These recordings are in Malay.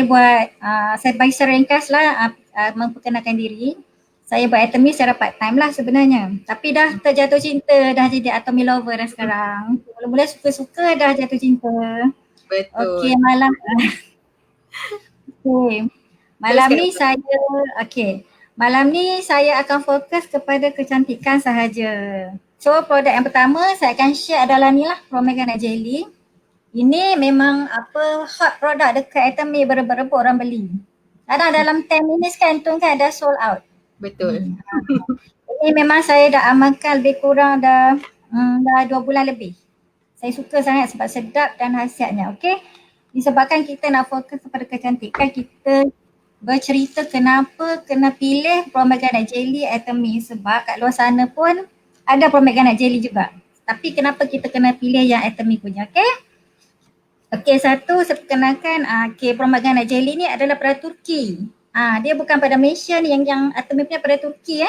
buat, saya bagi secara ringkas lah memperkenalkan diri. Saya buat atomy secara part time lah sebenarnya. Tapi dah terjatuh cinta, dah jadi atomy lover dah sekarang. Mula-mula suka-suka dah jatuh cinta. Betul. Okay. Malam ni saya, malam ni saya akan fokus kepada kecantikan sahaja. So produk yang pertama saya akan share adalah ni lah, Pomegranate Jelly. Ini memang hot produk dekat Atomy, berebut-rebut orang beli. Kadang dalam 10 minutes kan tu kan dah sold out. Betul. Ini memang saya dah amalkan lebih kurang dah 2 bulan lebih. Saya suka sangat sebab sedap dan khasiatnya. Okay. Disebabkan kita nak fokus kepada kecantikan, kita bercerita kenapa kena pilih Pomegranate Jelly Atomy, sebab kat luar sana pun ada Pomegranate Jelly juga. Tapi kenapa kita kena pilih yang Atomy punya, okay, satu saya perkenalkan, Pomegranate Jelly ni adalah pada Turki. Dia bukan pada Malaysia ni, yang Atomy punya pada Turki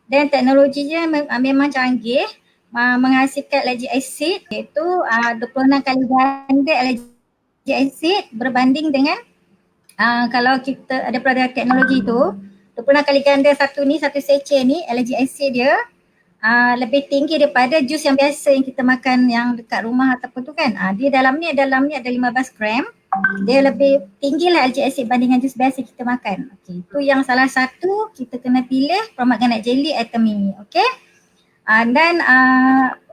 dan teknologinya memang canggih, menghasilkan lactic acid iaitu 26 kali ganda lactic acid berbanding dengan kalau kita ada pada teknologi tu 26 kali ganda satu sachet ni lactic acid dia lebih tinggi daripada jus yang biasa yang kita makan yang dekat rumah ataupun tu kan. Dia dalam ni ada 15 gram. Dia lebih tinggi lah lactic acid bandingkan jus biasa kita makan. Okay, itu yang salah satu kita kena pilih Pomegranate Jelly Atomy. Okay. Dan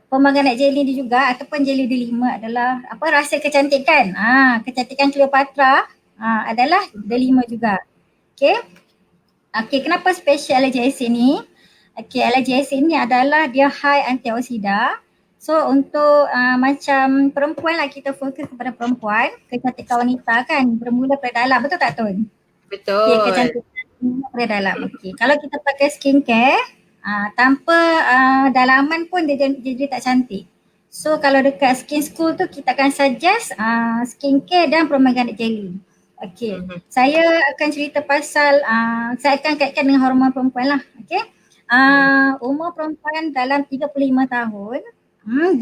Pomegranate Jelly ni juga ataupun jelly delima adalah rasa kecantikan. Kecantikan Cleopatra adalah delima juga. Okay. Okay, kenapa special lactic acid ni? Okay, lactic acid ni adalah dia high antioxida. So untuk macam perempuan lah, kita fokus kepada perempuan, kecantikan wanita kan bermula pada dalam, betul tak Tun? Betul. Okay, kecantikan pada dalam. Okay, kalau kita pakai skincare tanpa dalaman pun dia jadi tak cantik. So kalau dekat skin school tu kita akan suggest skincare dan Pomegranate Jelly. Okay, saya akan cerita pasal, saya akan kaitkan dengan hormon perempuan lah. Okay, umur perempuan dalam 35 tahun,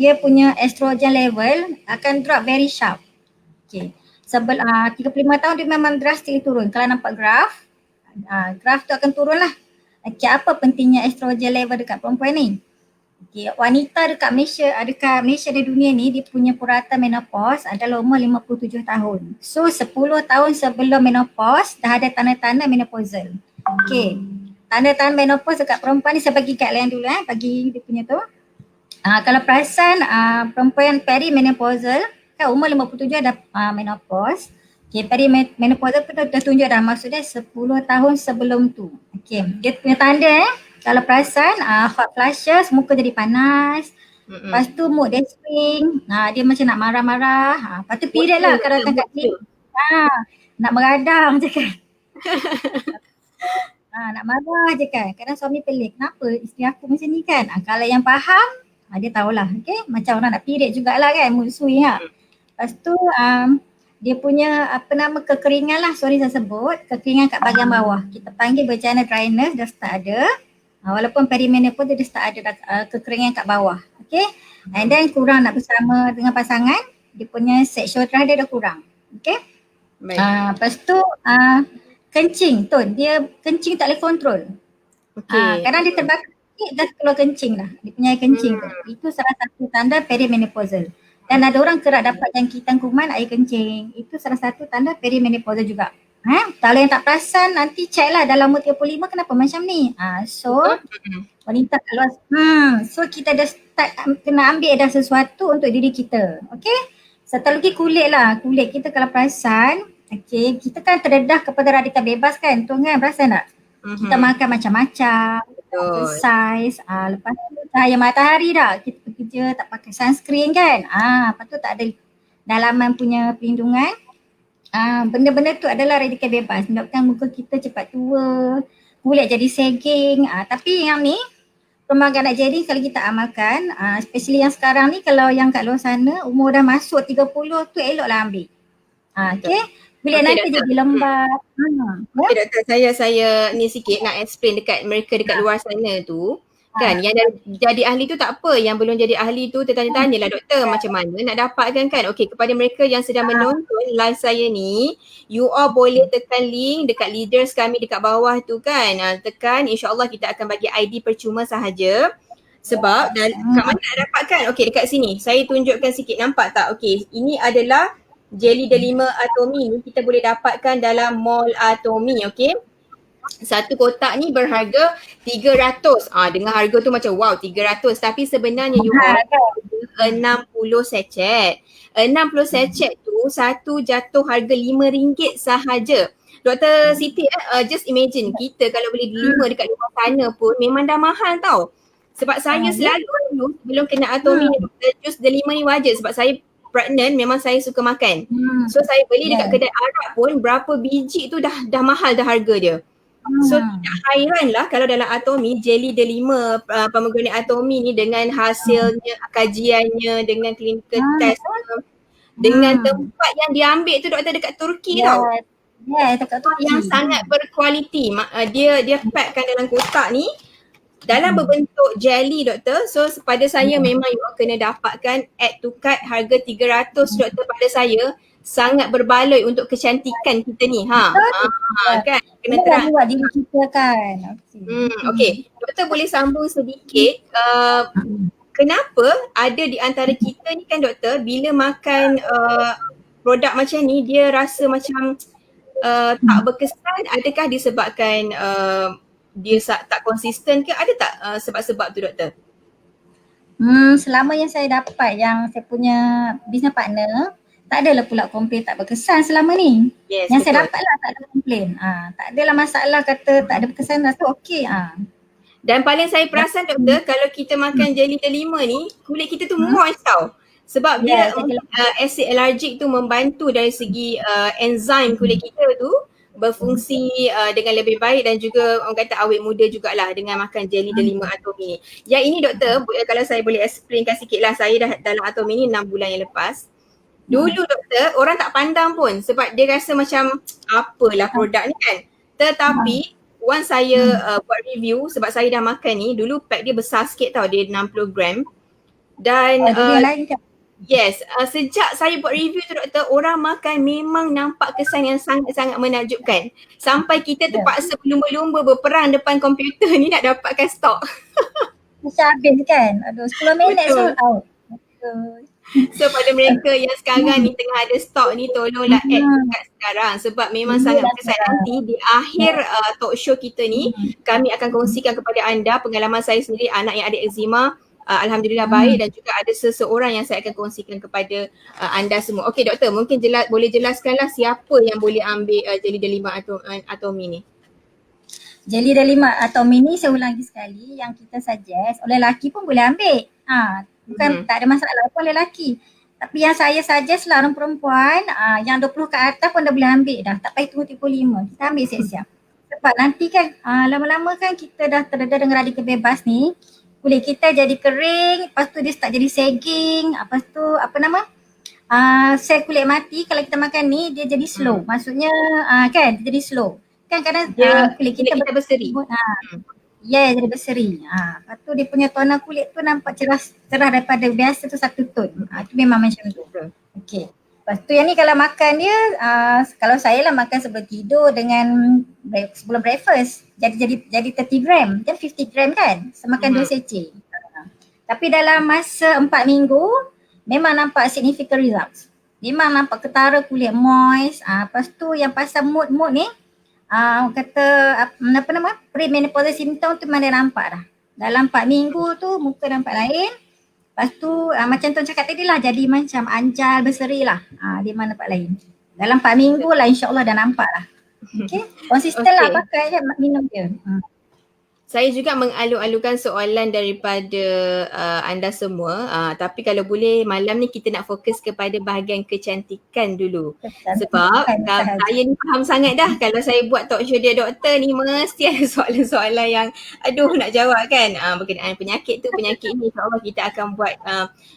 dia punya estrogen level akan drop very sharp. Okay, 35 tahun dia memang drastic turun. Kalau nampak graf tu akan turun lah. Okay, apa pentingnya estrogen level dekat perempuan ni? Okay, wanita dekat Malaysia dan dunia ni, dia punya purata menopause adalah umur 57 tahun. So 10 tahun sebelum menopause dah ada tanda-tanda menopausal. Okay, tanda-tanda menopause dekat perempuan ni saya bagi guideline dulu bagi dia punya tu. Kalau perasan perempuan perimenopausal kan umur 57 dah menopause. Okay, perimenopausal pun dah tunjuk dah, maksudnya 10 tahun sebelum tu. Okay, dia punya tanda kalau perasan hot flushes, muka jadi panas. Lepas tu mood dia swing, dia macam nak marah-marah. Lepas tu period lah kalau datang kat klinik. Nak meradang je kan. Nak marah je kan. Kadang suami pelik, kenapa isteri aku macam ni kan. Kalau yang faham, dia tahulah. Okay, macam orang nak period jugalah kan, mood swing lah. Lepas tu dia punya kekeringan lah, sorry saya sebut, kekeringan kat bahagian bawah. Kita panggil vaginal dryness dah start ada. Walaupun perimenopause dia start ada kekeringan kat bawah. Okay, and then kurang nak bersama dengan pasangan, dia punya sexual drive dia dah kurang. Okay. Lepas tu kencing tu, dia kencing tak boleh kontrol. Kadang dia terbakar sikit dah keluar kencing dah, dia punya kencing tu. Itu salah satu tanda perimenopausal. Dan ada orang kerap dapat jangkitan kuman air kencing. Itu salah satu tanda perimenopausal juga. Kalau yang tak perasan nanti check lah dalam umur 35 kenapa macam ni. So wanita keluar, so kita dah start kena ambil dah sesuatu untuk diri kita. Okay, satu lagi kulit lah. Kulit kita kalau perasan, okay, kita kan terdedah kepada radikal bebas kan, tu kan, perasan tak? Kita makan macam-macam, exercise, lepas tu cahaya matahari dah, kita bekerja tak pakai sunscreen kan, lepas tu tak ada dalaman punya perlindungan. Benda-benda tu adalah radikal bebas, menyebabkan muka kita cepat tua, kulit jadi saging. Tapi yang ni Pomegranate Jelly kalau kita amalkan, especially yang sekarang ni, kalau yang kat luar sana umur dah masuk 30 tu eloklah ambil. Okay, kulit nanti jadi lembab. Okay doktor, saya ni sikit nak explain dekat mereka dekat luar sana tu. Kan yang jadi ahli tu tak apa, yang belum jadi ahli tu tertanya-tanya lah doktor macam mana nak dapatkan kan. Okey, kepada mereka yang sedang menonton live saya ni, you all boleh tekan link dekat leaders kami dekat bawah tu kan. Tekan, insyaAllah kita akan bagi ID percuma sahaja. Sebab kat mana nak dapatkan? Okey, dekat sini saya tunjukkan sikit, nampak tak? Okey, ini adalah Jelly Delima Atomy ni kita boleh dapatkan dalam Mall Atomy, okey. Satu kotak ni berharga 300. Dengan harga tu macam wow 300, tapi sebenarnya you all 60 sachet. 60 sachet tu satu jatuh harga RM5 sahaja. Dr. Siti, just imagine kita kalau beli 5 dekat luar sana pun memang dah mahal tau. Sebab saya selalu dulu sebelum kena Atomy ni, jus delima ni wajib sebab saya pregnant, memang saya suka makan. So saya beli dekat kedai Arab pun berapa biji tu dah mahal dah harga dia. So tidak hairan lah kalau dalam Atomy, Jelly Delima Pomegranate Atomy ni dengan hasilnya, kajiannya, dengan clinical test, dengan tempat yang diambil tu doktor dekat Turki tau. Dekat Turki. Yang sangat berkualiti. Dia packkan dalam kotak ni dalam berbentuk jelly doktor. So pada saya memang you all kena dapatkan add to cart harga 300 doktor. Pada saya sangat berbaloi untuk kecantikan kita ni. Kan kena terang buat diri kita kan. Okey, doktor boleh sambung sedikit. Kenapa ada di antara kita ni kan doktor, bila makan produk macam ni dia rasa macam tak berkesan? Adakah disebabkan dia tak konsisten ke? Ada tak sebab-sebab tu doktor? Selama yang saya dapat, yang saya punya business partner, tak adalah pula komplain tak berkesan selama ni. Yes, yang betul. saya dapat lah tak ada komplain. Tak adalah masalah kata tak ada berkesan, rasa okey. Dan paling saya perasan doktor, kalau kita makan Jelly Delima ni, kulit kita tu moist tau. Sebab dia acid allergic tu membantu dari segi enzim kulit kita tu berfungsi dengan lebih baik, dan juga orang kata awet muda jugalah dengan makan Jelly Delima Atomy ni. Yang ini doktor, kalau saya boleh explainkan sikit lah, saya dah dalam Atomy ni 6 bulan yang lepas. Dulu doktor, orang tak pandang pun sebab dia rasa macam apalah produk ni kan. Tetapi once saya buat review, sebab saya dah makan ni, dulu pack dia besar sikit tau, dia 60 gram. Dan yes, sejak saya buat review tu doktor, orang makan memang nampak kesan yang sangat-sangat menakjubkan. Sampai kita terpaksa berlumba-lumba berperang depan komputer ni nak dapatkan stok. Macam habis kan? Aduh, 10 minit sold out. So pada mereka yang sekarang ni tengah ada stok ni, tolonglah add dekat sekarang sebab memang sangat berkesan. Nanti di akhir talk show kita ni, kami akan kongsikan kepada anda pengalaman saya sendiri, anak yang ada eczema. Alhamdulillah baik, dan juga ada seseorang yang saya akan kongsikan kepada anda semua. Okey doktor, mungkin boleh jelaskanlah siapa yang boleh ambil Jelly Delima Atomy ni. Jelly Delima Atomy ni, saya ulangi sekali, yang kita suggest oleh lelaki pun boleh ambil. Bukan tak ada masalah pun oleh lelaki. Tapi yang saya suggest lah orang perempuan, yang 20 ke atas pun dah boleh ambil dah. Tak payah tunggu 35. Kita ambil siap-siap. Sebab nanti kan lama-lama kan kita dah terdedah dengan radikal bebas ni, kulit kita jadi kering, lepas tu dia start jadi sagging, lepas tu sel kulit mati kalau kita makan ni dia jadi slow. Maksudnya kan dia jadi slow. Kan kadang kulit kita berseri. Ya, jadi berseri. Lepas tu dia punya tona kulit tu nampak cerah daripada biasa tu satu tone. Itu memang macam tu. Okey. Lepas tu yang ni kalau makan dia, kalau saya lah makan sebelum tidur dengan sebelum breakfast, jadi 30 gram, dan 50 gram kan, semakan 2 sachet. Tapi dalam masa 4 minggu, memang nampak significant results. Memang nampak ketara kulit moist. Lepas tu yang pasal mood ni, kata premenopausal symptom tu memang dia nampak dah. Dalam 4 minggu tu muka nampak lain. Lepas tu macam tuan cakap tadi lah, jadi macam anjal, berseri lah. Dia mana nampak lain. Dalam 4 minggu lah insyaAllah dah nampak lah. Okay, konsisten lah pakai je, minum dia. Saya juga mengalu-alukan soalan daripada anda semua, tapi kalau boleh malam ni kita nak fokus kepada bahagian kecantikan dulu. Sebab saya ni faham sangat dah kalau saya buat talk show dia doktor ni, mesti ada soalan-soalan yang aduh nak jawab kan. Berkenaan penyakit ni, insyaAllah kita akan buat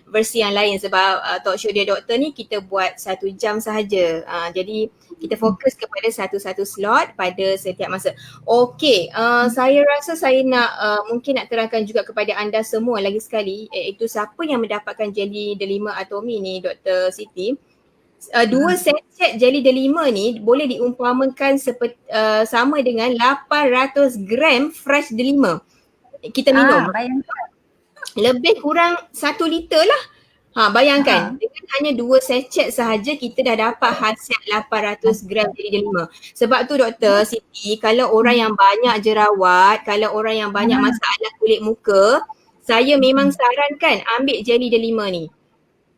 versi yang lain sebab talk show dia doktor ni kita buat 1 jam sahaja. Jadi Kita fokus kepada satu-satu slot pada setiap masa. Okey, saya rasa saya nak mungkin nak terangkan juga kepada anda semua lagi sekali, iaitu siapa yang mendapatkan Jelly Delima Atomy ni, Dr. Siti. Dua sachet Jelly Delima ni boleh diumpamakan sama dengan 800 gram fresh Delima. Kita minum. Bayangkan. Lebih kurang 1 liter lah. Bayangkan dengan hanya 2 sachet sahaja kita dah dapat hasiat 800 gram Jelly Delima. Sebab tu Dr. Siti, kalau orang yang banyak jerawat, kalau orang yang banyak masalah kulit muka, saya memang sarankan ambil Jelly Delima ni.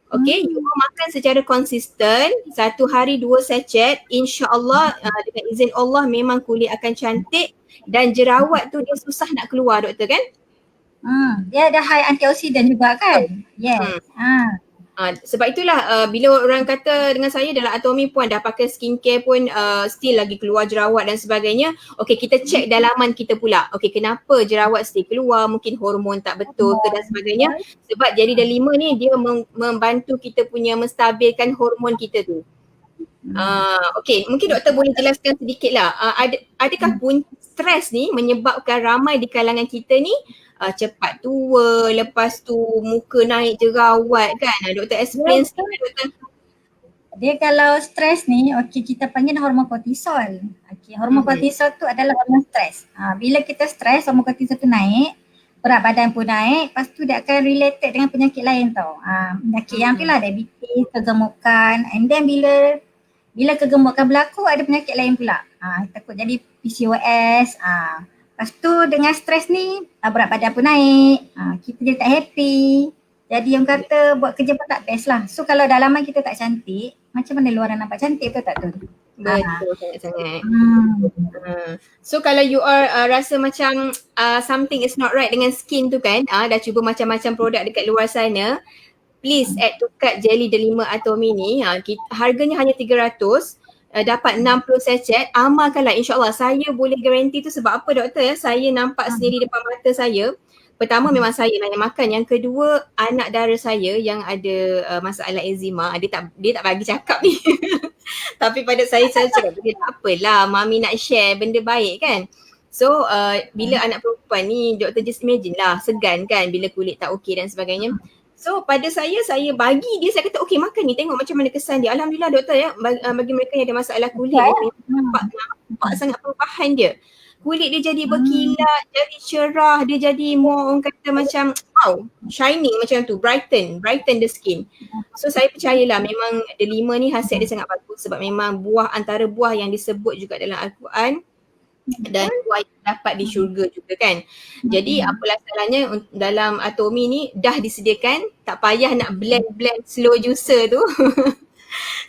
Okay, you makan secara konsisten, 1 hari 2 sachet, insya-Allah dengan izin Allah memang kulit akan cantik dan jerawat tu dia susah nak keluar doktor kan? Dia ada high antioksidan juga kan? Yes. Sebab itulah bila orang kata dengan saya dalam Atomy puan dah pakai skincare pun still lagi keluar jerawat dan sebagainya. Okay, kita check dalaman kita pula. Okay, kenapa jerawat still keluar, mungkin hormon tak betul ke dan sebagainya. Sebab Jelly Delima ni dia membantu kita punya menstabilkan hormon kita tu. Okay, mungkin doktor boleh jelaskan sedikit lah. Adakah punca stres ni menyebabkan ramai di kalangan kita ni cepat tua, lepas tu muka naik jerawat kan? Doktor explain sikit doktor. Dia kalau stres ni, kita panggil hormon kortisol. Hormon kortisol tu adalah hormon stres. Bila kita stres, hormon kortisol tu naik, berat badan pun naik, lepas tu dia akan related dengan penyakit lain tau. Penyakit yang tu lah, diabetes, kegemukan, and then bila kegemukan berlaku ada penyakit lain pula. Takut jadi PCOS. Lepas tu dengan stres ni berat badan pun naik, kita jadi tak happy. Jadi yang kata buat kerja pun tak best lah. So kalau dalaman kita tak cantik, macam mana luaran nampak cantik, betul tak tu? Betul sangat-sangat. So kalau you rasa macam something is not right dengan skin tu kan, dah cuba macam-macam produk dekat luar sana, please add to cart Jelly Delima Atomy ni. Harganya hanya 300. Dapat 60 sachet, amalkanlah insyaAllah. Saya boleh garanti tu sebab apa doktor saya nampak sendiri depan mata saya. Pertama memang saya lah yang makan. Yang kedua anak dara saya yang ada masalah eczema, dia tak bagi cakap ni. Tapi pada saya cakap dia tak apalah, mami nak share benda baik kan. So bila anak perempuan ni doktor just imagine lah, segan kan bila kulit tak okey dan sebagainya. So pada saya bagi dia, saya kata okey makan ni, tengok macam mana kesan dia. Alhamdulillah doktor ya, bagi mereka yang ada masalah kulit nampak sangat perubahan dia. Kulit dia jadi berkilat, jadi cerah, dia jadi more orang kata macam wow, shining macam tu, brighten the skin. So saya percayalah memang Delima ni hasiat dia sangat bagus sebab memang antara buah yang disebut juga dalam Al-Quran dan buah yang dapat di syurga juga kan. Jadi apalah salahnya dalam Atomy ni dah disediakan, tak payah nak blend slow juicer tu.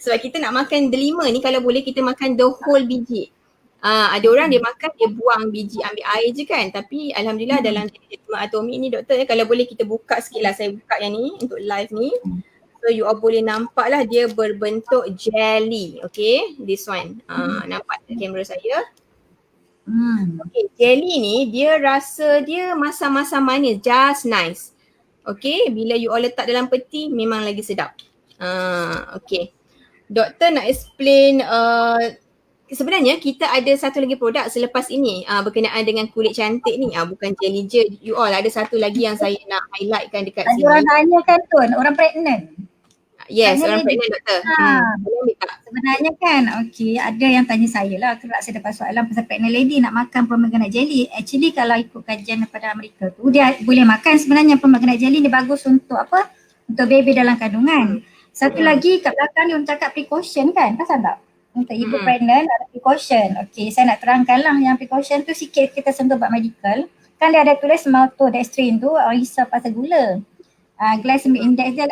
Sebab kita nak makan Delima ni kalau boleh kita makan the whole biji. Ada orang dia makan dia buang biji, ambil air je kan. Tapi alhamdulillah dalam Delima Atomy ni doktor kalau boleh kita buka sikit lah, saya buka yang ni untuk live ni. So you all boleh nampak lah dia berbentuk jelly. Okay, this one. Nampak kamera saya. Okay, jelly ni dia rasa dia masam-masam manis, just nice. Okay, bila you all letak dalam peti memang lagi sedap. Okay, doktor nak explain sebenarnya kita ada satu lagi produk selepas ini berkenaan dengan kulit cantik ni. Bukan jelly je, you all ada satu lagi yang saya nak highlightkan dekat sini. Ada orang tanya kan Tun, orang pregnant. Yes, orang pregnant doktor. Sebenarnya kan, ada yang tanya saya lah, kerap saya dapat soalan pasal pregnant lady nak makan pomegranate jelly. Actually kalau ikut kajian daripada Amerika tu, dia boleh makan sebenarnya pomegranate jelly, dia bagus untuk apa? Untuk baby dalam kandungan. Satu lagi kat belakang ni orang cakap precaution kan, pasal tak? Untuk ibu pregnant ada precaution. Saya nak terangkan lah yang precaution tu sikit kita sentuh buat medical. Kan dia ada tulis maltodextrin tu, orang risau pasal gula. Glycemic index dia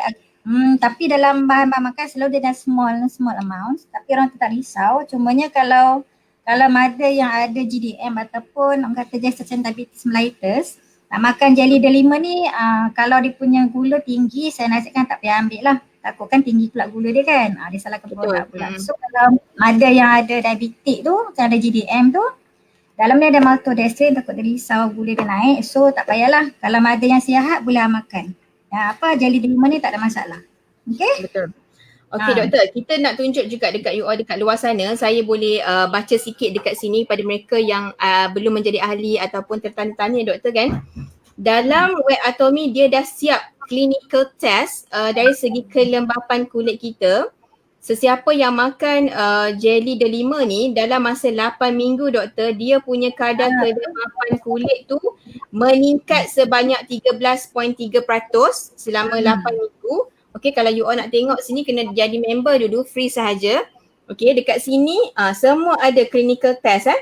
tapi dalam bahan-bahan makan selalu dia dah small amount, tapi orang tu tak risau. Cumanya kalau mother yang ada GDM ataupun orang kata gestational diabetes mellitus, nak makan Jelly Delima ni kalau dia punya gula tinggi, saya nasihatkan tak payah ambil lah. Takut kan tinggi pula gula dia kan, dia salahkan produk pula. So kalau mother yang ada diabetes tu, yang ada GDM tu, dalam ni ada maltodextrin, takut dia risau gula dia naik. So tak payahlah, kalau mother yang sihat boleh makan. Jelly Delima ni tak ada masalah. Okay? Betul. Okey doktor, kita nak tunjuk juga dekat you all dekat luar sana, saya boleh baca sikit dekat sini pada mereka yang belum menjadi ahli ataupun tertanya-tanya doktor kan. Dalam web Atomy dia dah siap clinical test dari segi kelembapan kulit kita. Sesiapa yang makan jelly delima ni dalam masa 8 minggu doktor, dia punya kadar kelembapan kulit tu meningkat sebanyak 13.3% selama 8 minggu. Okay, kalau you all nak tengok sini kena jadi member dulu, free sahaja. Okay, dekat sini semua ada clinical test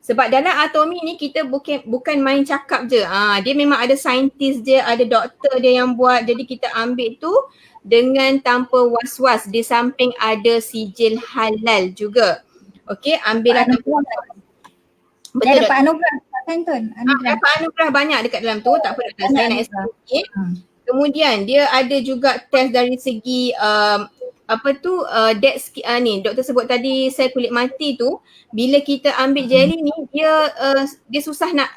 Sebab dalam Atomy ni kita bukan main cakap je. Dia memang ada saintis dia, ada doktor dia yang buat. Jadi kita ambil tu dengan tanpa was-was. Di samping ada sijil halal juga. Okay, ambillah tanpa was-was. Betul, dia dapat anugerah kan Tun? Dapat anugerah banyak dekat dalam tu. Tak apa doktor, saya nak explain sikit. Kemudian dia ada juga test dari segi dead skin ni doktor sebut tadi, sel kulit mati tu bila kita ambil jelly ni dia susah nak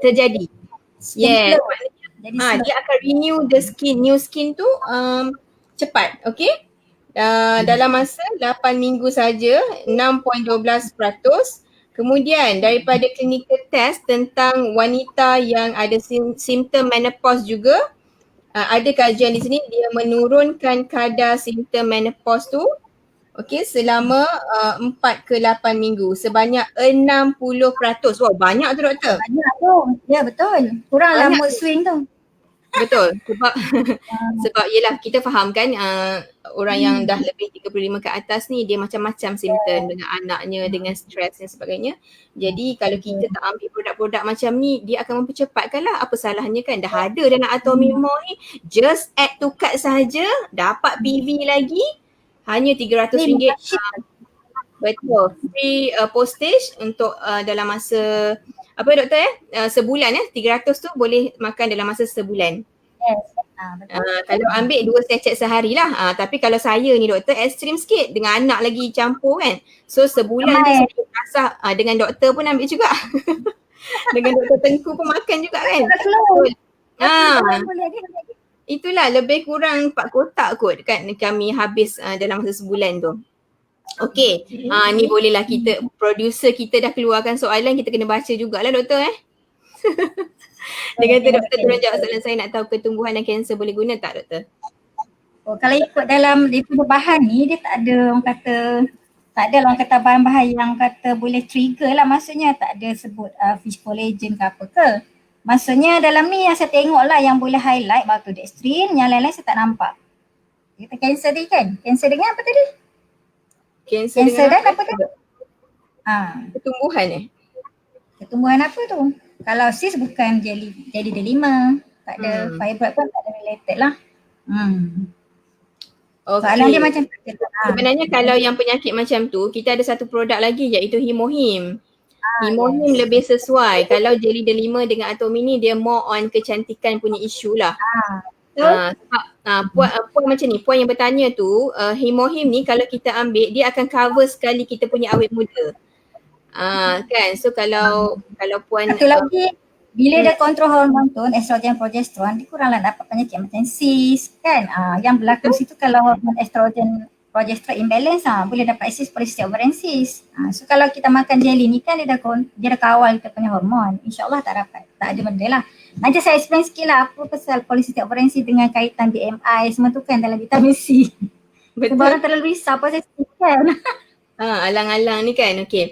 terjadi. Yes. Dia akan renew the skin, new skin tu cepat. Okay. Dalam masa 8 minggu saja 6.12%. Kemudian daripada clinical test tentang wanita yang ada simptom menopause juga, ada kajian di sini dia menurunkan kadar simptom menopause tu selama 4 ke 8 minggu sebanyak 60%. Wow, banyak tu doktor. Banyak tu. Ya betul. Kuranglah mood swing tu. Betul. Sebab yelah kita faham kan orang yang dah lebih 35 ke atas ni dia macam-macam simptom dengan anaknya, dengan stres dan sebagainya. Jadi kalau kita tak ambil produk-produk macam ni, dia akan mempercepatkan lah. Apa salahnya kan? Dah ada dalam Atomy Mall ni, just add to cart sahaja, dapat PV lagi, hanya RM300. Betul. Free postage untuk dalam masa doktor sebulan 300 tu boleh makan dalam masa sebulan. Yes. Kalau ambil 2 sachet sehari lah. Tapi kalau saya ni doktor ekstrim sikit dengan anak lagi campur kan. So sebulan tu saya rasa dengan doktor pun ambil juga. Dengan doktor Tengku pun makan juga kan. Itulah lebih kurang 4 kotak kot kan kami habis dalam masa sebulan tu. Okay, ni bolehlah kita, producer kita dah keluarkan soalan, kita kena baca jugalah doktor Dia kata doktor tolong jawab soalan saya, nak tahu ketumbuhan dan kanser boleh guna tak doktor? Kalau ikut dalam dia punya bahan ni, dia tak ada orang kata bahan-bahan yang kata boleh trigger lah, maksudnya tak ada sebut fish collagen ke apa ke. Maksudnya dalam ni yang saya tengok lah yang boleh highlight maltodextrin, yang lain-lain saya tak nampak. Kita kanser tadi kan? Kanser dengan apa tadi? Kanser dan apa tu? Ketumbuhan Ketumbuhan apa tu? Kalau sis bukan jelly delima, tak ada fibroid pun tak ada related lah. Soalan dia macam sebenarnya kalau yang penyakit macam tu, kita ada satu produk lagi iaitu Himohim. Himohim lebih sesuai. Kalau jelly delima dengan Atomy ni dia more on kecantikan punya isu lah. Sebab puan macam ni, puan yang bertanya tu, Himohim ni kalau kita ambil dia akan cover sekali kita punya awet muda. Kan, so kalau puan satu lagi, bila dia kontrol hormon tu, estrogen, progesteron, dia kuranglah dapat penyakit macam cis kan. Yang berlaku situ kalau hormon estrogen, progesteron imbalance, boleh dapat cis, polycystic ovarian cyst. So kalau kita makan jelly ni kan dia dah kawal kita punya hormon. InsyaAllah tak ada benda lah. Nanti saya explain sikit lah apa pasal polycystic ovarian cyst dengan kaitan BMI semua tu kan dalam vitamin C. Betul. Sebab orang terlalu risau pasal cis kan. Alang-alang ni kan, okey.